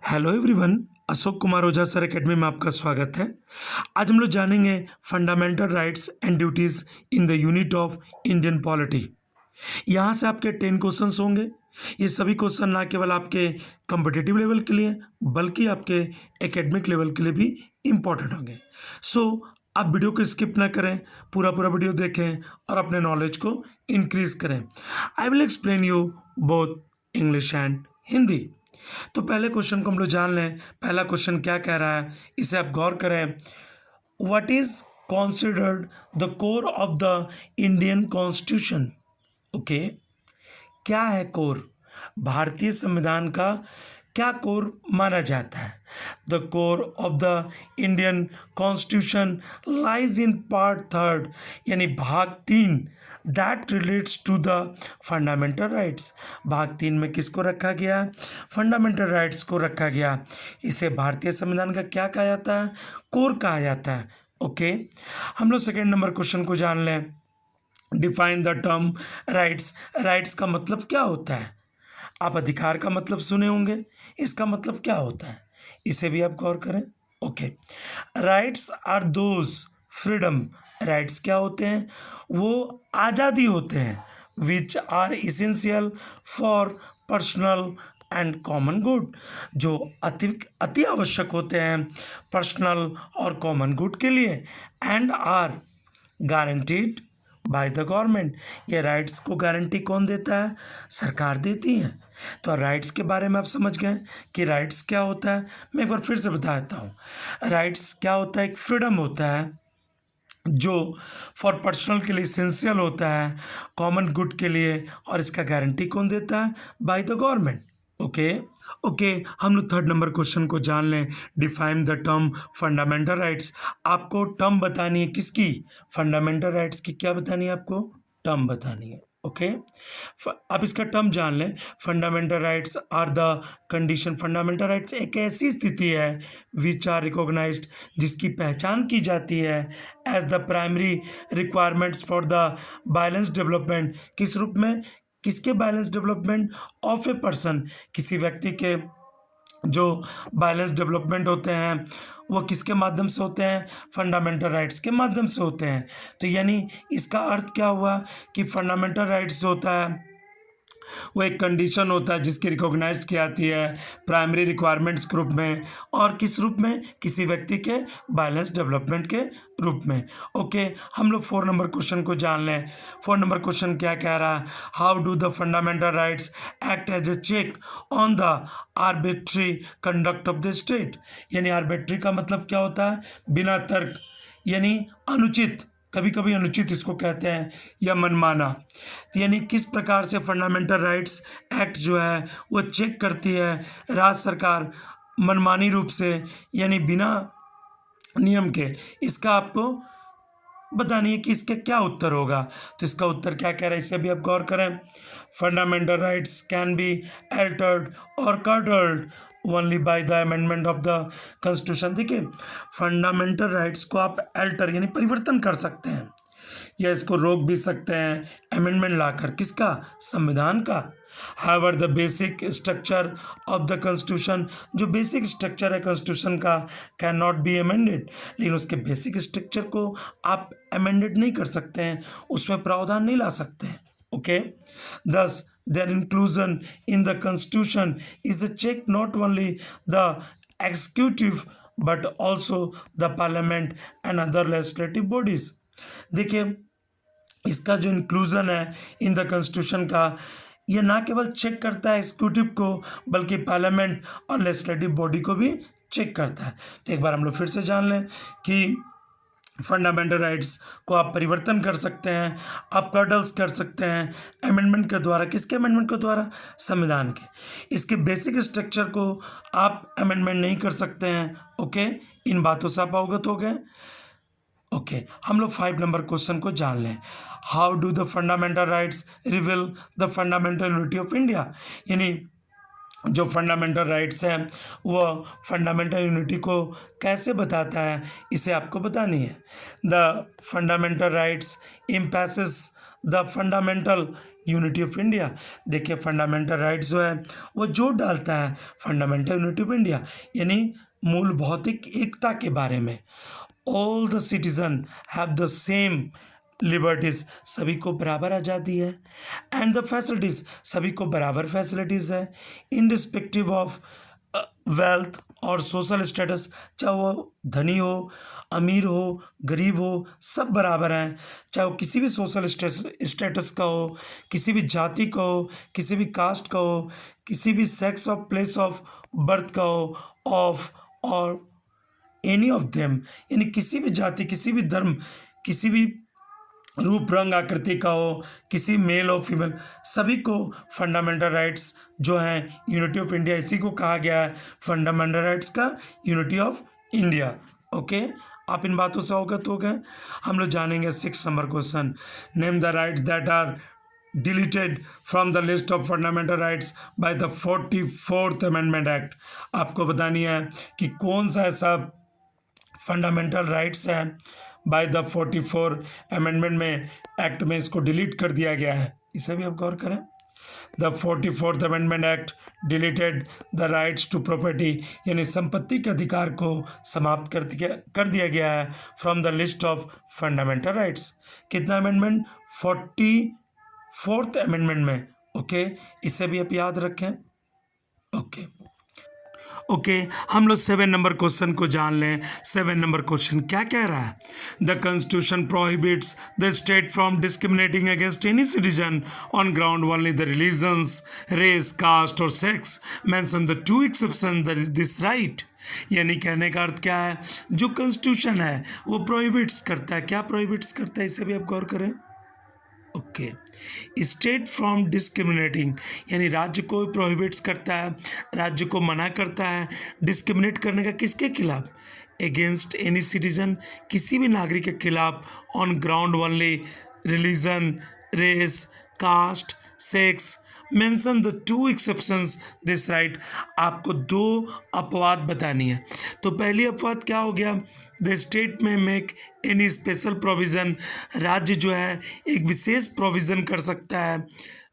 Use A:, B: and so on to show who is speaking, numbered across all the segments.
A: Hello everyone. Ashok Kumar Ojha sir academy में आपका स्वागत है। आज हम लोग जानेंगे fundamental rights and duties in the unit of Indian polity. यहाँ से आपके 10 क्वेश्चंस होंगे। ये सभी क्वेश्चन ना केवल आपके कॉम्पिटिटिव लेवल के लिए बल्कि आपके एकेडमिक लेवल के लिए भी इम्पोर्टेंट होंगे। सो आप वीडियो को स्किप ना करें, पूरा वीडियो देखें और अपने नॉलेज को इंक्रीज करें। I will explain you both English and Hindi. तो पहले क्वेश्चन को हम लोग जान लें। पहला क्वेश्चन क्या कह रहा है, इसे आप गौर करें। What is considered the core of the Indian constitution? Okay, क्या है कोर? भारतीय संविधान का क्या कोर माना जाता है? The core of the Indian constitution lies in part third, यानी भाग 3, that relates to the fundamental rights. भाग 3 में किसको रखा गया? फंडामेंटल राइट्स को रखा गया। इसे भारतीय संविधान का क्या कहा जाता है? कोर कहा जाता है। ओके, हम लोग सेकेंड नंबर क्वेश्चन को जान लें। Define the term rights. Rights का मतलब क्या होता है? आप अधिकार का मतलब सुने होंगे, इसका मतलब क्या होता है? इसे भी आप गौर करें। Okay, rights are those freedom. Rights क्या होते हैं? वो आज़ादी होते हैं which are essential for personal and common good, जो अति आवश्यक होते हैं पर्सनल और कॉमन गुड के लिए। And are guaranteed by the government. ये राइट्स को गारंटी कौन देता है? सरकार देती है। तो राइट्स के बारे में आप समझ गए कि राइट्स क्या होता है। मैं एक बार फिर से बता देता हूँ। राइट्स क्या होता है? एक फ्रीडम होता है जो फॉर पर्सनल के लिए इसेंशियल होता है, कॉमन गुड के लिए, और इसका गारंटी कौन देता है? By the government. ओके, हम लोग थर्ड नंबर क्वेश्चन को जान लें। Define the term fundamental rights. आपको टर्म बतानी है किसकी? फंडामेंटल राइट्स की। क्या बतानी है आपको? टर्म बतानी है। ओके, आप इसका टर्म जान लें। Fundamental rights are the condition. Fundamental rights एक ऐसी स्थिति है विच आर रिकॉग्नाइज्ड, जिसकी पहचान की जाती है as the primary requirements for the balance development. किस रूप में? किसके balance development? Of a person. किसी व्यक्ति के जो बैलेंस डेवलपमेंट होते हैं वो किसके माध्यम से होते हैं? फंडामेंटल राइट्स के माध्यम से होते हैं। तो यानी इसका अर्थ क्या हुआ कि फंडामेंटल राइट्स जो होता है वो एक कंडीशन होता है जिसकी रिकॉग्नाइज की जाती है प्राइमरी रिक्वायरमेंट्स ग्रुप में, और किस रूप में? किसी व्यक्ति के बैलेंस डेवलपमेंट के रूप में। ओके, हम लोग 4 नंबर क्वेश्चन को जान लें। 4 नंबर क्वेश्चन क्या कह रहा है? How do the fundamental rights act as a check on the arbitrary conduct of the state. यानी आर्बिट्री का मतलब क्या होता है? बिना तर्क, यानी अनुचित, कभी कभी अनुचित इसको कहते हैं, या मनमाना। तो यानी किस प्रकार से फंडामेंटल राइट्स एक्ट जो है वो चेक करती है राज्य सरकार मनमानी रूप से, यानी बिना नियम के। इसका आपको बतानी है कि इसका क्या उत्तर होगा। तो इसका उत्तर क्या कह रहा है, इसे भी आप गौर करें। Fundamental rights can be altered or curtailed only by the amendment of the constitution. देखिए, फंडामेंटल राइट्स को आप अल्टर यानी परिवर्तन कर सकते हैं, या इसको रोक भी सकते हैं अमेंडमेंट लाकर। किसका? संविधान का। However the basic structure of the constitution, जो बेसिक स्ट्रक्चर है कॉन्स्टिट्यूशन का, कैन नॉट बी अमेंडेड। लेकिन उसके बेसिक स्ट्रक्चर को आप अमेंडेड नहीं कर सकते हैं, उसमें प्रावधान नहीं ला सकते हैं। Okay, thus their inclusion in the constitution is a check not only the executive but also the parliament and other legislative bodies। देखिए, इसका जो इंक्लूजन है इन द कॉन्स्टिट्यूशन का, ये ना केवल चेक करता है एग्जीक्यूटिव को बल्कि पार्लियामेंट और लेजिस्लेटिव बॉडी को भी चेक करता है। तो एक बार हम लोग फिर से जान लें कि फंडामेंटल राइट्स को आप परिवर्तन कर सकते हैं, आप कर्टल्स कर सकते हैं अमेंडमेंट के द्वारा। किसके अमेंडमेंट के द्वारा? संविधान के। इसके बेसिक स्ट्रक्चर को आप अमेंडमेंट नहीं कर सकते हैं। ओके, इन बातों से आप अवगत हो गए। ओके, हम लोग 5 नंबर क्वेश्चन को जान लें। How do the fundamental rights reveal the fundamental unity of India. यानी जो फंडामेंटल राइट्स हैं वो फंडामेंटल यूनिटी को कैसे बताता है, इसे आपको बतानी है। The fundamental rights emphasises the fundamental unity of India. देखिए फंडामेंटल राइट्स जो है वो जोड़ डालता है फंडामेंटल यूनिटी ऑफ इंडिया, यानी मूल भौतिक एकता के बारे में। All the citizen have the same liberties, सभी को बराबर आज़ादी है। एंड द फैसिलिटीज, सभी को बराबर फैसिलिटीज़ है। इन रिस्पेक्टिव ऑफ वेल्थ और सोशल स्टेटस, चाहे वो धनी हो, अमीर हो, गरीब हो, सब बराबर हैं। चाहे वो किसी भी सोशल स्टेटस का हो, किसी भी जाति का हो, किसी भी कास्ट का हो, किसी भी सेक्स और प्लेस ऑफ बर्थ का हो, ऑफ और एनी ऑफ देम, यानी किसी भी जाति, किसी भी धर्म, किसी भी रूप रंग आकृति का हो, किसी मेल और फीमेल, सभी को फंडामेंटल राइट्स जो हैं यूनिटी ऑफ इंडिया, इसी को कहा गया है फंडामेंटल राइट्स का यूनिटी ऑफ इंडिया। ओके, आप इन बातों से अवगत हो गए। हम लोग जानेंगे 6 number question. Name the rights that are deleted from the list of fundamental rights by the 44th amendment act. आपको बतानी है कि कौन सा ऐसा फंडामेंटल राइट्स है बाय द 44 अमेंडमेंट में, एक्ट में इसको डिलीट कर दिया गया है। इसे भी आप गौर करें। The 44th amendment act deleted the rights to property, यानी संपत्ति के अधिकार को समाप्त कर दिया गया है from the list of fundamental rights. कितना अमेंडमेंट? 44th अमेंडमेंट में। ओके, इसे भी आप याद रखें। ओके, हम लोग 7 नंबर क्वेश्चन को जान लें। 7 नंबर क्वेश्चन क्या कह रहा है? The constitution prohibits the state from discriminating against any citizen on ground only the religions, race, caste और sex. Mention the 2 exception this right. यानी कहने का अर्थ क्या है? जो कॉन्स्टिट्यूशन है वो प्रोहिबिट्स करता है। क्या प्रोहिबिट्स करता है? इसे भी आप गौर करें। ओके, स्टेट फ्रॉम डिस्क्रिमिनेटिंग, यानी राज्य को प्रोहिबिट्स करता है, राज्य को मना करता है डिस्क्रिमिनेट करने का। किसके खिलाफ? अगेंस्ट एनी सिटीजन, किसी भी नागरिक के खिलाफ। On ground only religion, race, caste, sex. Mention the 2 exceptions this right. आपको 2 अपवाद बतानी है। तो पहली अपवाद क्या हो गया? The state may make any special provision, राज्य जो है एक विशेष प्रोविज़न कर सकता है।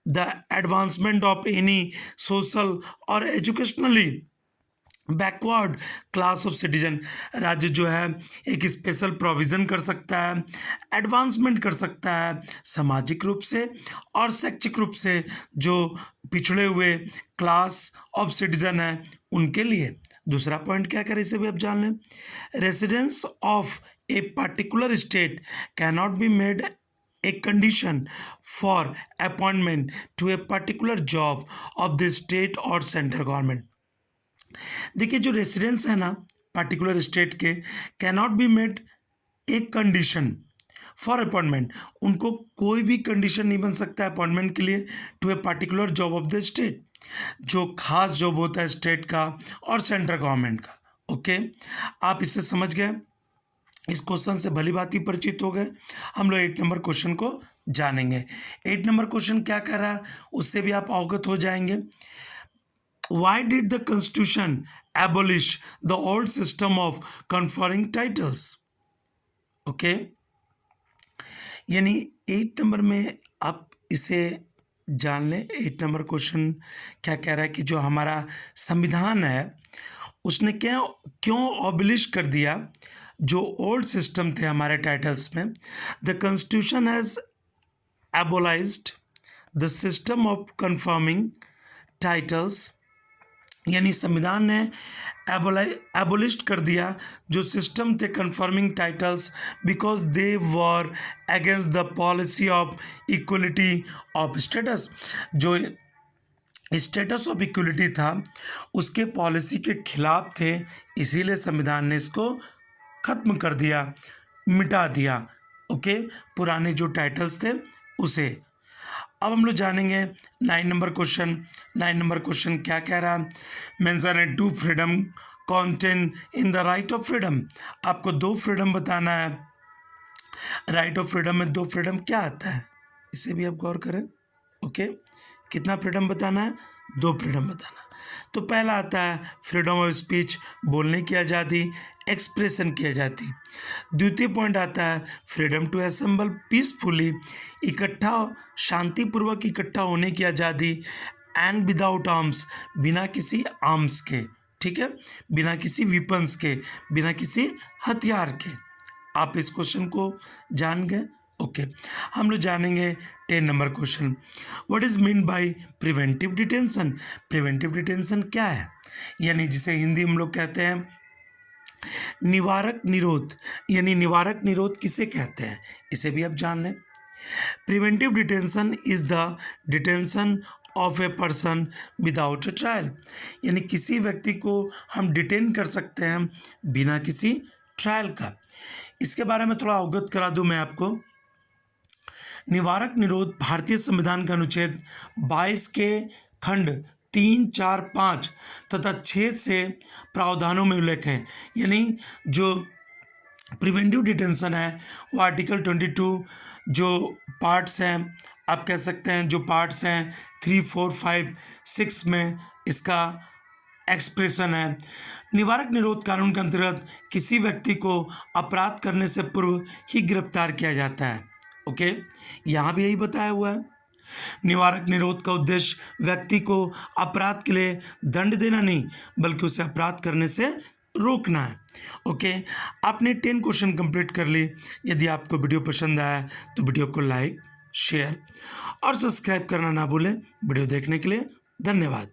A: The advancement of any social और educationally backward class of citizen, राज्य जो है एक स्पेशल प्रोविज़न कर सकता है, एडवांसमेंट कर सकता है सामाजिक रूप से और शैक्षिक रूप से, जो पिछड़े हुए क्लास ऑफ सिटीजन है उनके लिए। दूसरा पॉइंट क्या करे, इसे भी आप जान लें। Residence of a particular state can not be made a condition for appointment to a particular job of the state or central government। देखिए, जो रेसिडेंस है ना पर्टिकुलर स्टेट के, can not be made a condition for appointment, उनको कोई भी condition नहीं बन सकता है अपॉइंटमेंट के लिए to a particular job of the state, जो खास जॉब होता है स्टेट का और सेंट्रल गवर्नमेंट का। ओके, आप इससे समझ गए, इस क्वेश्चन से भली भांति परिचित हो गए। हम लोग 8 नंबर क्वेश्चन को जानेंगे। 8 नंबर क्वेश्चन क्या कर रहा है उससे भी आप अवगत हो जाएंगे। Why did the Constitution abolish the old system of conferring titles? Okay, यानी 8 नंबर में आप इसे जान लें। 8 नंबर क्वेश्चन क्या कह रहा है कि जो हमारा संविधान है उसने क्यों अबलिश कर दिया जो ओल्ड सिस्टम थे हमारे टाइटल्स में। The constitution has abolished the system of confirming titles, यानी संविधान ने एबोलिश कर दिया जो सिस्टम थे confirming titles, because they were against the policy of equality of status. जो स्टेटस ऑफ इक्वलिटी था उसके पॉलिसी के खिलाफ थे, इसीलिए संविधान ने इसको खत्म कर दिया, मिटा दिया। ओके, पुराने जो टाइटल्स थे उसे। अब हम लोग जानेंगे 9 नंबर क्वेश्चन। 9 नंबर क्वेश्चन क्या कह रहा है? Mention A 2 freedom contain in the right of freedom. आपको 2 फ्रीडम बताना है। राइट ऑफ फ्रीडम में 2 फ्रीडम क्या आता है, इसे भी आप गौर करें। ओके, कितना फ्रीडम बताना है? दो फ्रीडम बताना। तो पहला आता है फ्रीडम ऑफ स्पीच, बोलने की आज़ादी, एक्सप्रेशन की आज़ादी। द्वितीय पॉइंट आता है फ्रीडम टू असेंबल पीसफुली, इकट्ठा शांतिपूर्वक इकट्ठा होने की आज़ादी, एंड विदाउट आर्म्स, बिना किसी आर्म्स के, ठीक है, बिना किसी विपन्स के, बिना किसी हथियार के। आप इस क्वेश्चन को जान गए। ओके, हम लोग जानेंगे 10 number question. What is mean by preventive detention? Preventive detention क्या है? यानी जिसे हिंदी में हम लोग कहते हैं निवारक निरोध, यानी निवारक निरोध किसे कहते हैं, इसे भी आप जान लें। Preventive detention is the detention of a person without A trial, यानी किसी व्यक्ति को हम डिटेन कर सकते हैं बिना किसी ट्रायल का। इसके बारे में थोड़ा अवगत करा दूं मैं आपको। निवारक निरोध भारतीय संविधान का अनुच्छेद 22 के खंड 3, 4, 5 तथा 6 से प्रावधानों में उल्लेख है। यानी जो प्रिवेंटिव डिटेंशन है वो आर्टिकल 22 जो पार्ट्स हैं, आप कह सकते हैं जो पार्ट्स हैं 3, 4, 5, 6 में इसका एक्सप्रेशन है। निवारक निरोध कानून के अंतर्गत किसी व्यक्ति को अपराध करने से पूर्व ही गिरफ्तार किया जाता है। ओके, यहाँ भी यही बताया हुआ है। निवारक निरोध का उद्देश्य व्यक्ति को अपराध के लिए दंड देना नहीं, बल्कि उसे अपराध करने से रोकना है। ओके, आपने 10 क्वेश्चन कंप्लीट कर ली। यदि आपको वीडियो पसंद आया तो वीडियो को लाइक, शेयर और सब्सक्राइब करना ना भूलें। वीडियो देखने के लिए धन्यवाद।